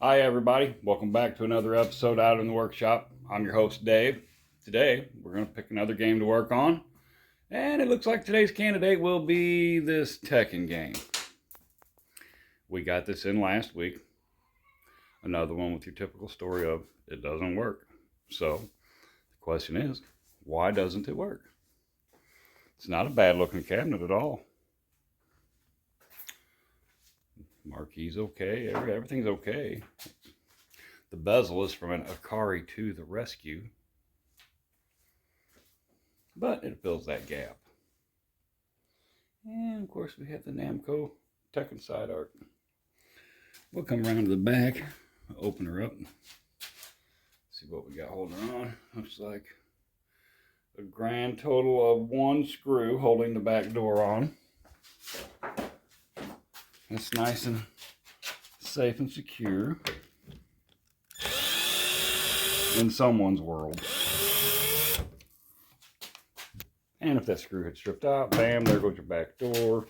Hi everybody, welcome back to another episode out in the workshop. I'm your host Dave. Today we're going to pick another game to work on, and it looks like today's candidate will be this Tekken game. We got this in last week. Another one with your typical story of it doesn't work. So the question is, why doesn't it work? It's not a bad looking cabinet at all. Marquee's okay, everything's okay. The bezel is from an Akari to the rescue, but it fills that gap. And of course we have the Namco Tekken side art. We'll come around to the back, open her up, see what we got holding on. Looks like a grand total of one screw holding the back door on. It's nice and safe and secure in someone's world. And if that screw had stripped out, bam, there goes your back door.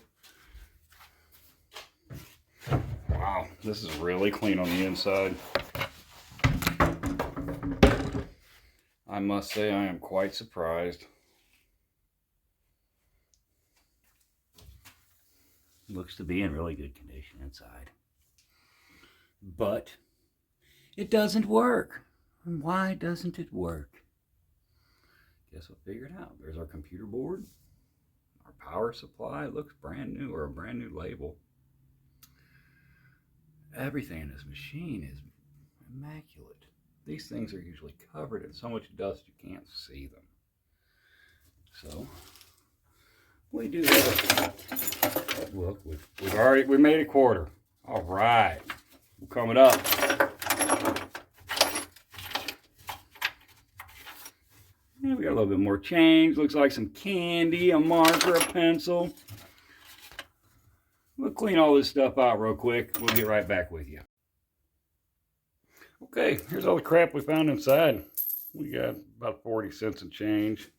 Wow, this is really clean on the inside. I must say I am quite surprised. Looks to be in really good condition inside. But it doesn't work. And why doesn't it work? Guess we'll figure it out. There's our computer board. Our power supply. It looks brand new, or a brand new label. Everything in this machine is immaculate. These things are usually covered in so much dust you can't see them. So we do have a look. We made a quarter. All right, we're coming up. And we got a little bit more change. Looks like some candy, a marker, a pencil. We'll clean all this stuff out real quick. We'll get right back with you. Okay, here's all the crap we found inside. We got about 40 cents and change.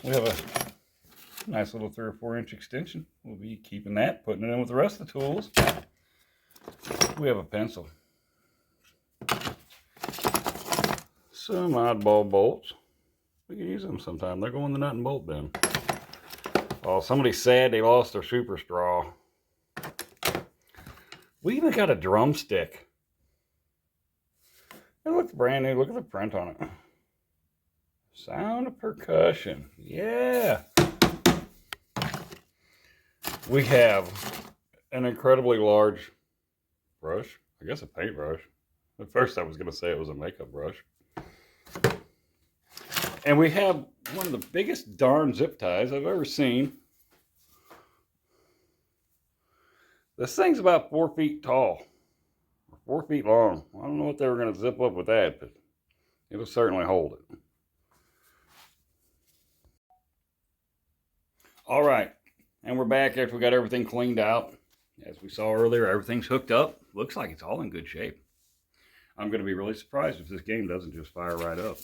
We have a nice little 3 or 4 inch extension. We'll be keeping that, putting it in with the rest of the tools. We have a pencil. Some oddball bolts. We can use them sometime. They're going in the nut and bolt bin. Oh, somebody's sad they lost their super straw. We even got a drumstick. It looks brand new. Look at the print on it. Sound of percussion. Yeah. We have an incredibly large brush. I guess a paintbrush. At first I was going to say it was a makeup brush. And we have one of the biggest darn zip ties I've ever seen. This thing's about 4 feet tall, 4 feet long. I don't know what they were going to zip up with that, but it'll certainly hold it. All right, and we're back after we got everything cleaned out. As we saw earlier, everything's hooked up. Looks like it's all in good shape. I'm going to be really surprised if this game doesn't just fire right up.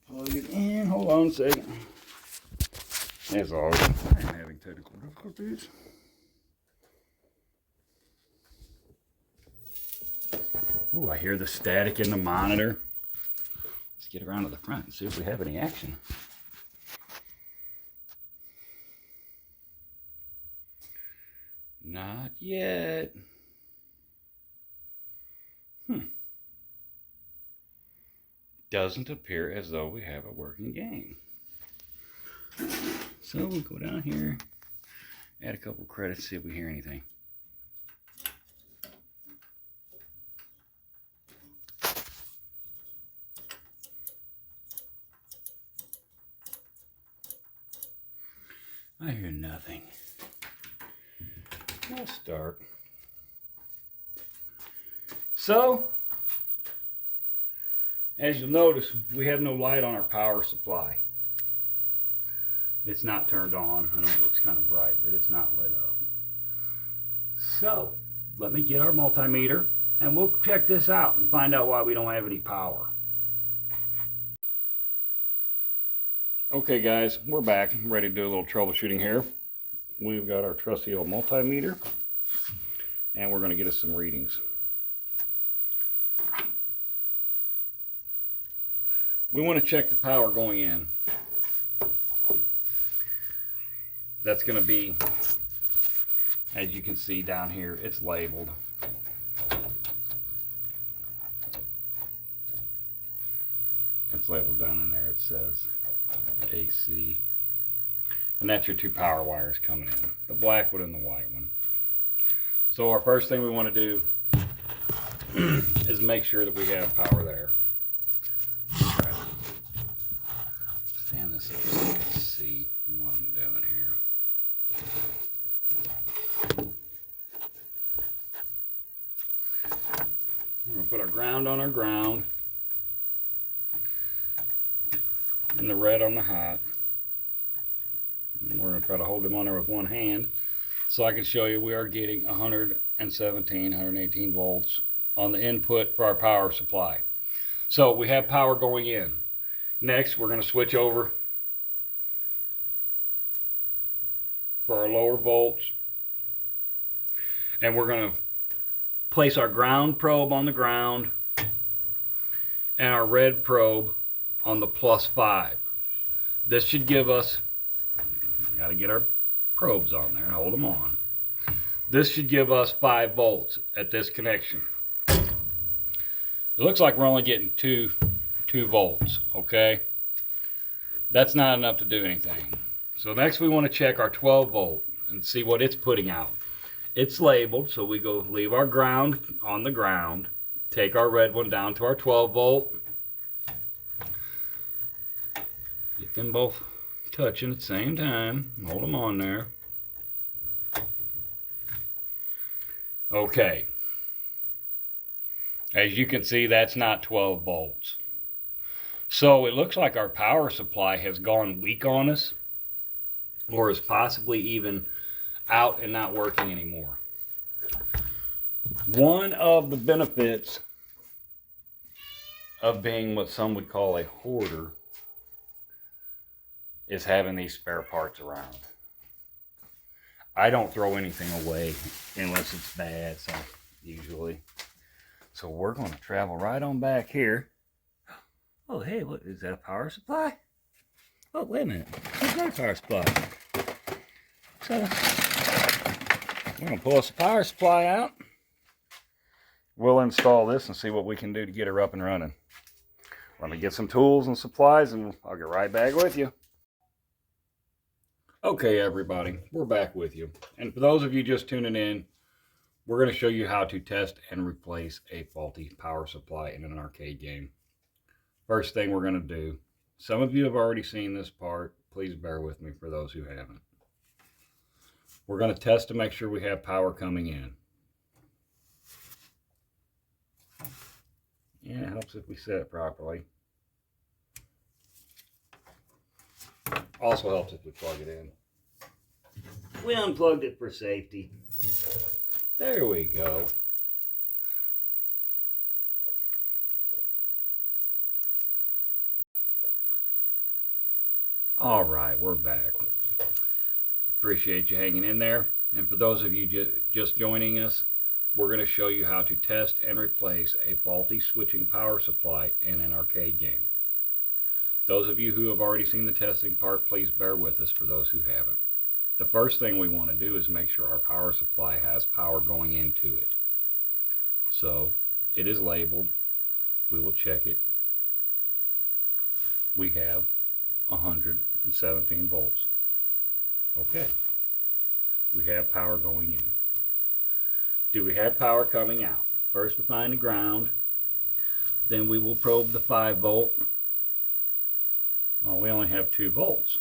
Plug it in. Hold on a second. As always, I'm having technical difficulties. Oh, I hear the static in the monitor. Let's get around to the front and see if we have any action. Not yet. Doesn't appear as though we have a working game. So we'll go down here, add a couple credits, see if we hear anything. I hear nothing. I'll start. So, as you'll notice, we have no light on our power supply. It's not turned on. I know it looks kind of bright, but it's not lit up. So, let me get our multimeter and we'll check this out and find out why we don't have any power. Okay guys, we're back. I'm ready to do a little troubleshooting here. We've got our trusty old multimeter and we're going to get us some readings. We want to check the power going in. That's going to be, as you can see down here, it's labeled. It's labeled down in there. It says AC. And that's your two power wires coming in. The black one and the white one. So our first thing we want to do is make sure that we have power there. Try to stand this up so you can see what I'm doing here. We're going to put our ground on our ground and the red on the hot. And we're going to try to hold them on there with one hand so I can show you we are getting 117, 118 volts on the input for our power supply. So we have power going in. Next, we're going to switch over for our lower volts. And we're going to place our ground probe on the ground and our red probe on the +5. This should give us, got to get our probes on there and hold them on. This should give us 5 volts at this connection. It looks like we're only getting 2 volts, okay? That's not enough to do anything. So next we want to check our 12 volt and see what it's putting out. It's labeled, so we go leave our ground on the ground, take our red one down to our 12 volt. Get them both touching at the same time. Hold them on there. Okay. As you can see, that's not 12 volts. So it looks like our power supply has gone weak on us, or is possibly even out and not working anymore. One of the benefits of being what some would call a hoarder is having these spare parts around. I don't throw anything away unless it's bad, so usually. So we're going to travel right on back here. Oh, hey, what is that, a power supply? Oh, wait a minute. That's not a power supply. So we're going to pull us a power supply out. We'll install this and see what we can do to get her up and running. Let me get some tools and supplies and I'll get right back with you. Okay, everybody, we're back with you. And for those of you just tuning in, we're going to show you how to test and replace a faulty power supply in an arcade game. First thing we're going to do, some of you have already seen this part. Please bear with me for those who haven't. We're going to test to make sure we have power coming in. Yeah, it helps if we set it properly. Also helps if we plug it in. We unplugged it for safety. There we go. All right, we're back. Appreciate you hanging in there. And for those of you just joining us, we're going to show you how to test and replace a faulty switching power supply in an arcade game. Those of you who have already seen the testing part, please bear with us for those who haven't. The first thing we want to do is make sure our power supply has power going into it. So it is labeled. We will check it. We have 117 volts. Okay. We have power going in. Do we have power coming out? First we find the ground. Then we will probe the 5 volt. Oh, we only have 2 volts.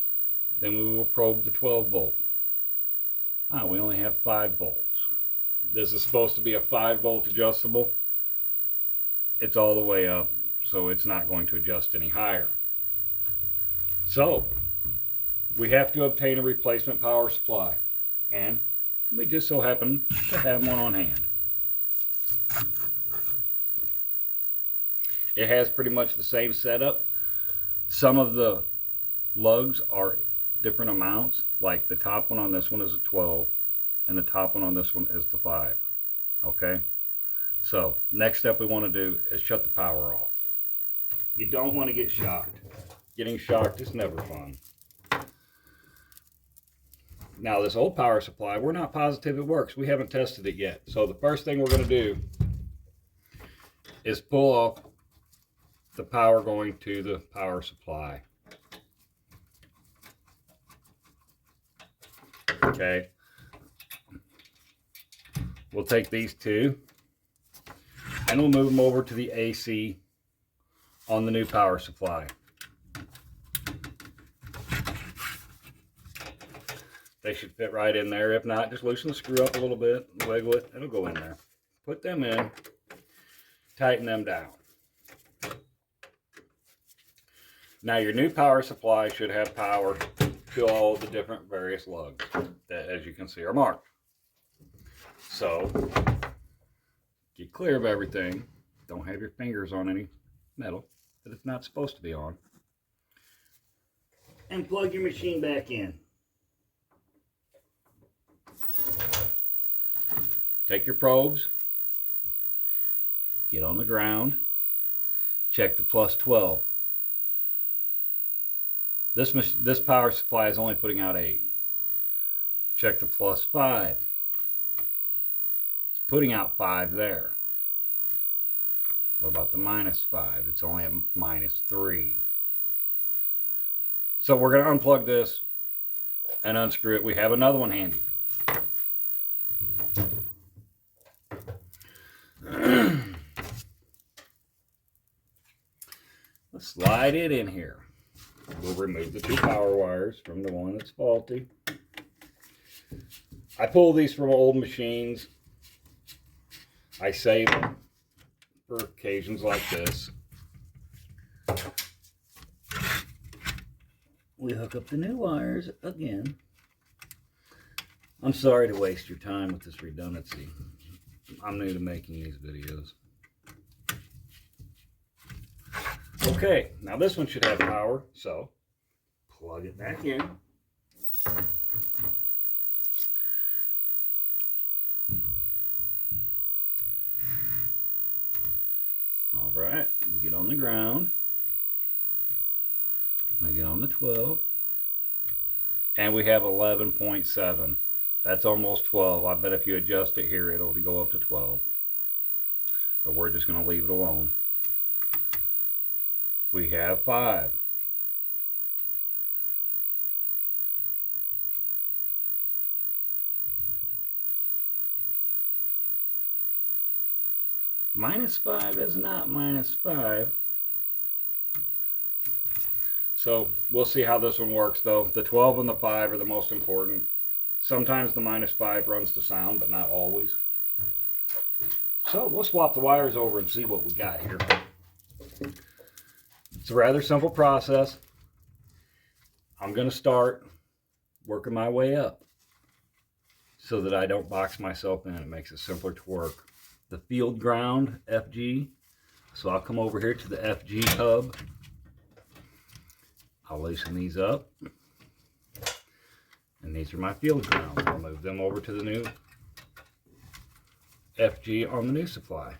Then we will probe the 12 volt. We only have 5 volts. This is supposed to be a 5 volt adjustable. It's all the way up, so it's not going to adjust any higher. So we have to obtain a replacement power supply, and we just so happen to have one on hand. It has pretty much the same setup. Some of the lugs are different amounts. Like the top one on this one is a 12 and the top one on this one is the 5. Okay, so next step we want to do is shut the power off. You don't want to get shocked. Getting shocked is never fun. Now this old power supply, we're not positive it works. We haven't tested it yet. So the first thing we're going to do is pull off the power going to the power supply. Okay. We'll take these two and we'll move them over to the AC on the new power supply. They should fit right in there. If not, just loosen the screw up a little bit, wiggle it, it'll go in there. Put them in, tighten them down. Now your new power supply should have power to all the different various lugs that, as you can see, are marked. So, get clear of everything. Don't have your fingers on any metal that it's not supposed to be on. And plug your machine back in. Take your probes, get on the ground, check the plus 12. This power supply is only putting out 8. Check the plus 5. It's putting out 5 there. What about the minus 5? It's only at minus 3. So we're going to unplug this and unscrew it. We have another one handy. Let's slide it in here. We'll remove the 2 power wires from the one that's faulty. I pull these from old machines. I save them for occasions like this. We hook up the new wires again. I'm sorry to waste your time with this redundancy. I'm new to making these videos. Okay, now this one should have power, so plug it back in. All right, we get on the ground. We get on the 12. And we have 11.7. That's almost 12. I bet if you adjust it here, it'll go up to 12. But we're just going to leave it alone. We have 5. Minus 5 is not minus 5. So we'll see how this one works though. The 12 and the 5 are the most important. Sometimes the minus 5 runs the sound, but not always. So we'll swap the wires over and see what we got here. It's a rather simple process. I'm going to start working my way up so that I don't box myself in. It makes it simpler to work. The field ground, FG. So I'll come over here to the FG hub. I'll loosen these up. And these are my field grounds. I'll move them over to the new FG on the new supply.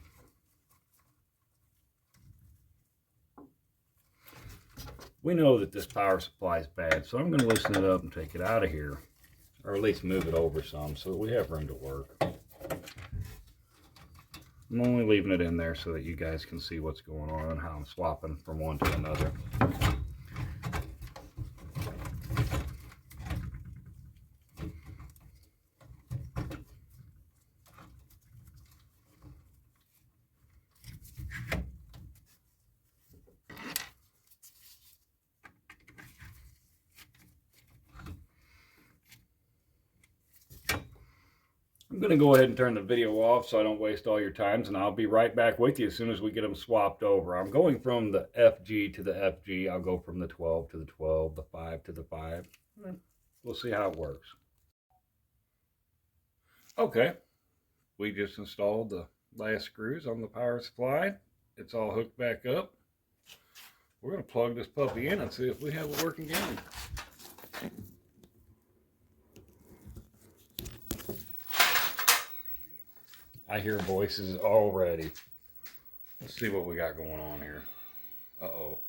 We know that this power supply is bad, so I'm going to loosen it up and take it out of here. Or at least move it over some so that we have room to work. I'm only leaving it in there so that you guys can see what's going on and how I'm swapping from one to another. I'm going to go ahead and turn the video off so I don't waste all your times, and I'll be right back with you as soon as we get them swapped over. I'm going from the FG to the FG. I'll go from the 12 to the 12, the 5 to the 5. We'll see how it works. Okay, we just installed the last screws on the power supply. It's all hooked back up. we're going to plug this puppy in and see if we have a working game. I hear voices already. Let's see what we got going on here. Uh-oh.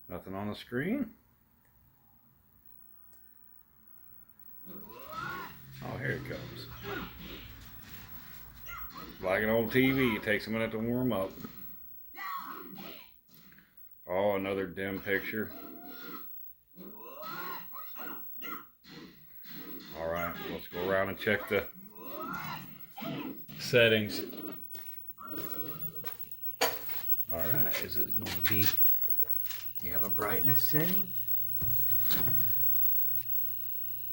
Nothing on the screen? Oh, here it comes. Like an old TV, it takes a minute to warm up. Oh, another dim picture. Alright, let's go around and check the settings. Alright, is it going to be, you have a brightness setting?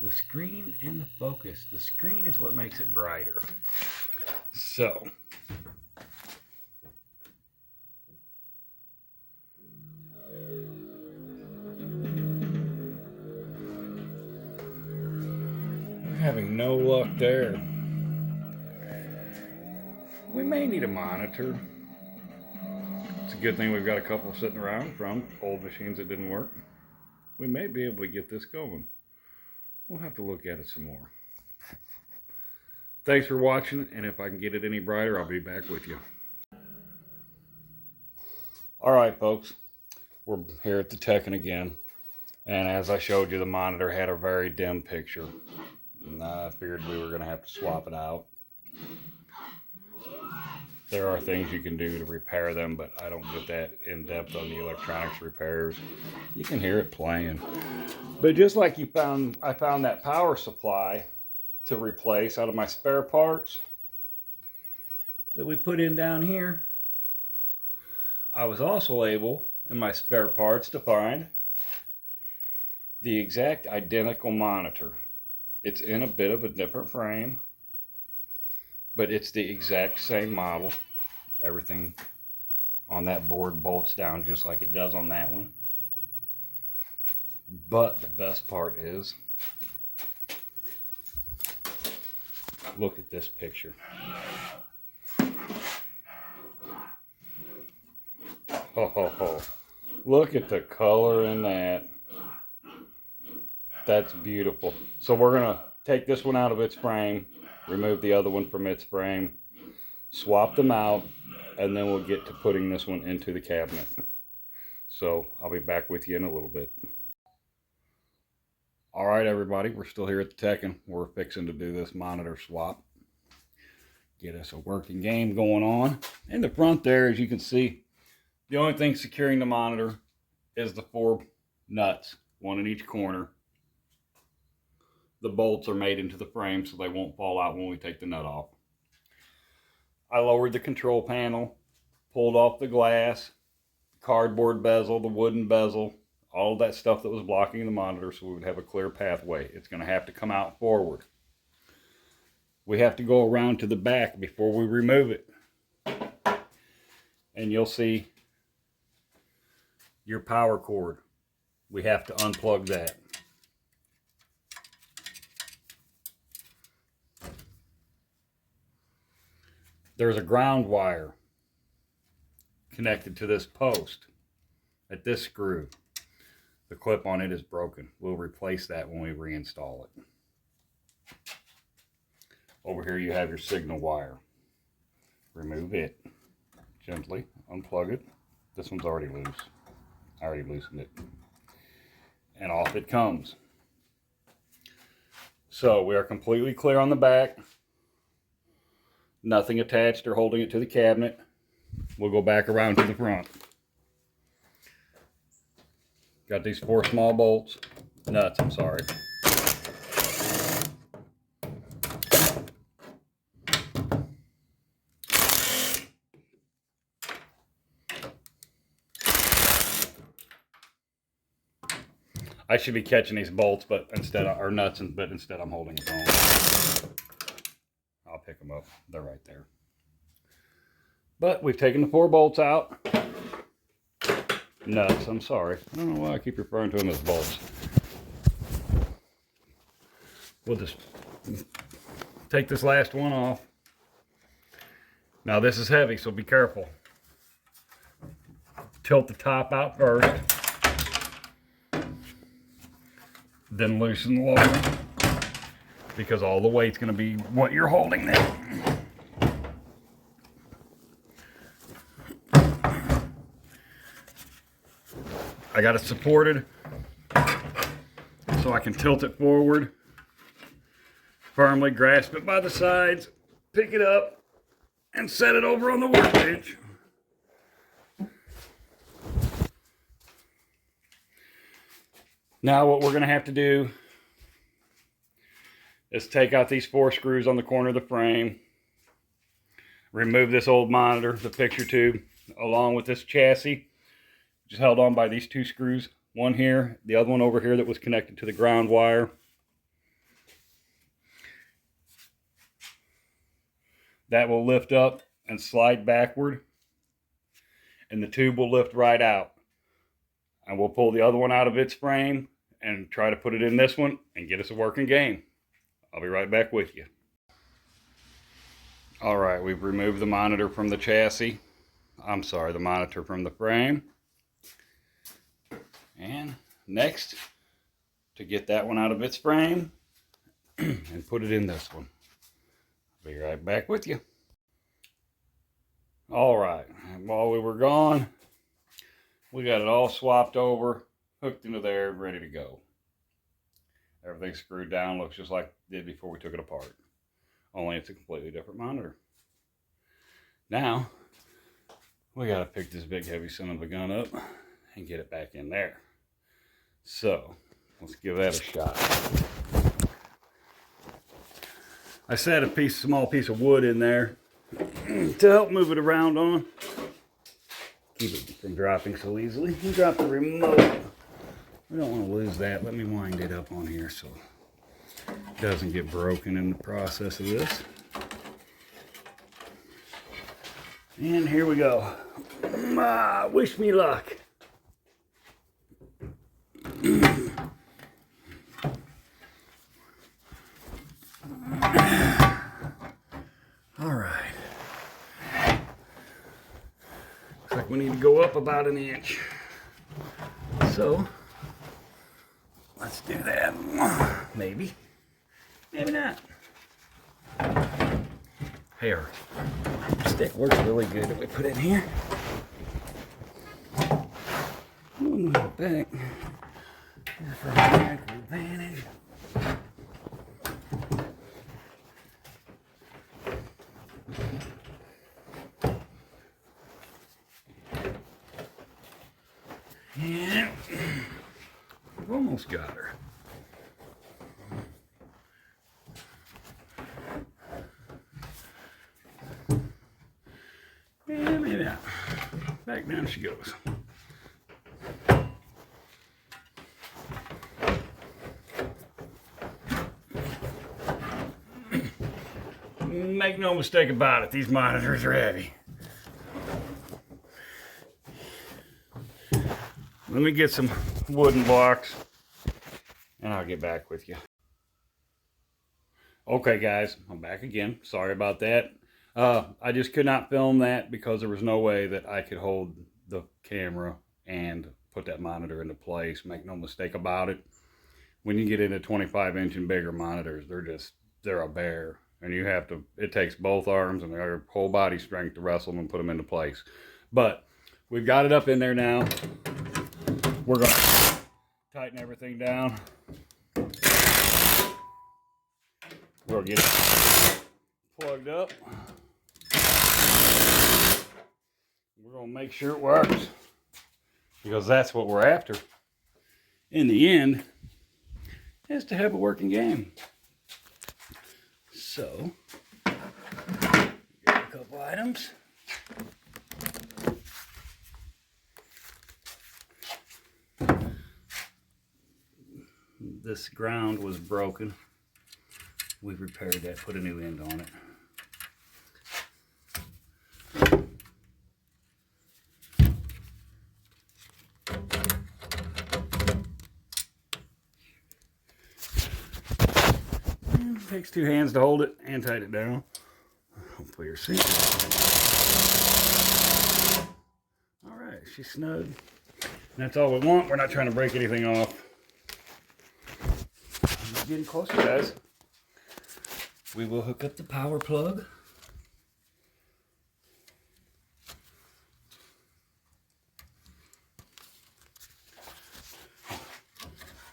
The screen and the focus. The screen is what makes it brighter. So, we're having no luck there. We may need a monitor. It's a good thing we've got a couple sitting around from old machines that didn't work. We may be able to get this going. We'll have to look at it some more. Thanks for watching, and if I can get it any brighter, I'll be back with you. Alright folks, we're here at the Tekken again, and as I showed you, the monitor had a very dim picture. And I figured we were going to have to swap it out. There are things you can do to repair them, but I don't get that in depth on the electronics repairs. You can hear it playing. But just like I found that power supply to replace out of my spare parts that we put in down here. I was also able, in my spare parts, to find the exact identical monitor. It's in a bit of a different frame, but it's the exact same model. Everything on that board bolts down just like it does on that one. But the best part is, look at this picture. Ho ho ho. Look at the color in that. That's beautiful. So we're going to take this one out of its frame, remove the other one from its frame, swap them out, and then we'll get to putting this one into the cabinet. So I'll be back with you in a little bit. Alright everybody, we're still here at the Tekken. We're fixing to do this monitor swap. Get us a working game going on. In the front there, as you can see, the only thing securing the monitor is the 4 nuts, one in each corner. The bolts are made into the frame so they won't fall out when we take the nut off. I lowered the control panel, pulled off the glass, cardboard bezel, the wooden bezel, all of that stuff that was blocking the monitor so we would have a clear pathway. It's going to have to come out forward. We have to go around to the back before we remove it. And you'll see your power cord. We have to unplug that. There's a ground wire connected to this post at this screw. The clip on it is broken. We'll replace that when we reinstall it. Over here you have your signal wire. Remove it. Gently unplug it. This one's already loose. I already loosened it. And off it comes. So we are completely clear on the back. Nothing attached or holding it to the cabinet. We'll go back around to the front. Got these 4 small bolts. Nuts, I'm sorry. I should be catching these bolts, but instead, or nuts, but instead I'm holding a phone. I'll pick them up. They're right there. But we've taken the 4 bolts out. Nuts, I'm sorry. I don't know why I keep referring to them as bolts. We'll just take this last one off. Now this is heavy, so be careful. Tilt the top out first, then loosen the lower, because all the weight's going to be what you're holding there. I got it supported so I can tilt it forward, firmly grasp it by the sides, pick it up, and set it over on the workbench. Now what we're going to have to do is take out these 4 screws on the corner of the frame, remove this old monitor, the picture tube, along with this chassis, which is held on by these 2 screws, one here, the other one over here that was connected to the ground wire. That will lift up and slide backward, and the tube will lift right out. And we'll pull the other one out of its frame and try to put it in this one and get us a working game. I'll be right back with you. All right, we've removed the monitor from the chassis. I'm sorry, the monitor from the frame. And next, to get that one out of its frame and put it in this one. I'll be right back with you. All right, and while we were gone, we got it all swapped over, hooked into there, ready to go. Everything's screwed down, looks just like it did before we took it apart. Only it's a completely different monitor. Now, we gotta pick this big heavy son of a gun up and get it back in there. So, let's give that a shot. I set a small piece of wood in there to help move it around on. Keep it from dropping so easily. You drop the remote. We don't want to lose that. Let me wind it up on here so it doesn't get broken in the process of this. And here we go. Wish me luck. All right. Looks like we need to go up about an inch. So, let's do that. Maybe. Maybe not. Here. Stick works really good that we put in here. Move it back. For mechanical advantage. Yeah, we've almost got her. Yeah, maybe not. Back down she goes. Make no mistake about it, these monitors are heavy. Let me get some wooden blocks and I'll get back with you. Okay guys, I'm back again. Sorry about that. I just could not film that because there was no way that I could hold the camera and put that monitor into place. Make no mistake about it. When you get into 25-inch and bigger monitors, they're a bear. And you have to, it takes both arms and their whole body strength to wrestle them and put them into place. But we've got it up in there now. We're going to tighten everything down. We'll get it plugged up. We're going to make sure it works because that's what we're after. In the end, is to have a working game. So, get a couple items. This ground was broken. We repaired that, put a new end on it. takes two hands to hold it and tighten it down. Hopefully you're seeing it. All right, she's snug. And that's all we want. We're not trying to break anything off. Getting closer, guys. We will hook up the power plug.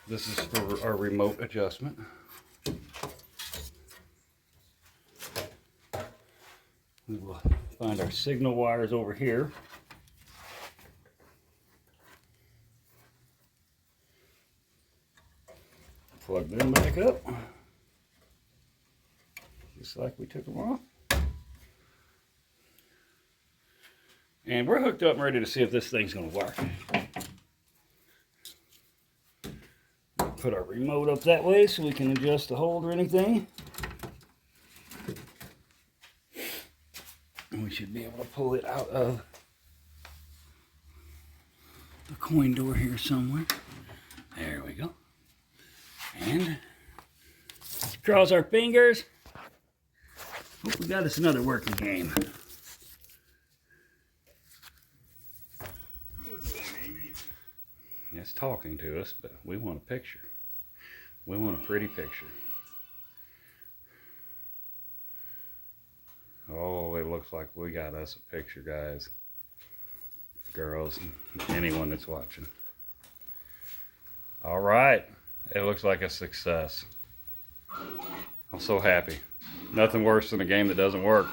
This is for our remote adjustment. We will find our signal wires over here. Plug them back up. Just like we took them off. And we're hooked up and ready to see if this thing's going to work. Put our remote up that way so we can adjust the hold or anything. And we should be able to pull it out of the coin door here somewhere. There we go. And let's cross our fingers. Hope we got us another working game. It's talking to us, but we want a picture. We want a pretty picture. Oh, it looks like we got us a picture, guys. Girls, anyone that's watching. All right. It looks like a success. I'm so happy. Nothing worse than a game that doesn't work.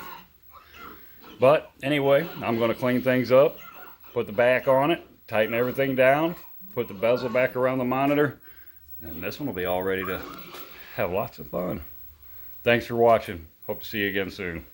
But anyway, I'm going to clean things up, put the back on it, tighten everything down, put the bezel back around the monitor, and this one will be all ready to have lots of fun. Thanks for watching. Hope to see you again soon.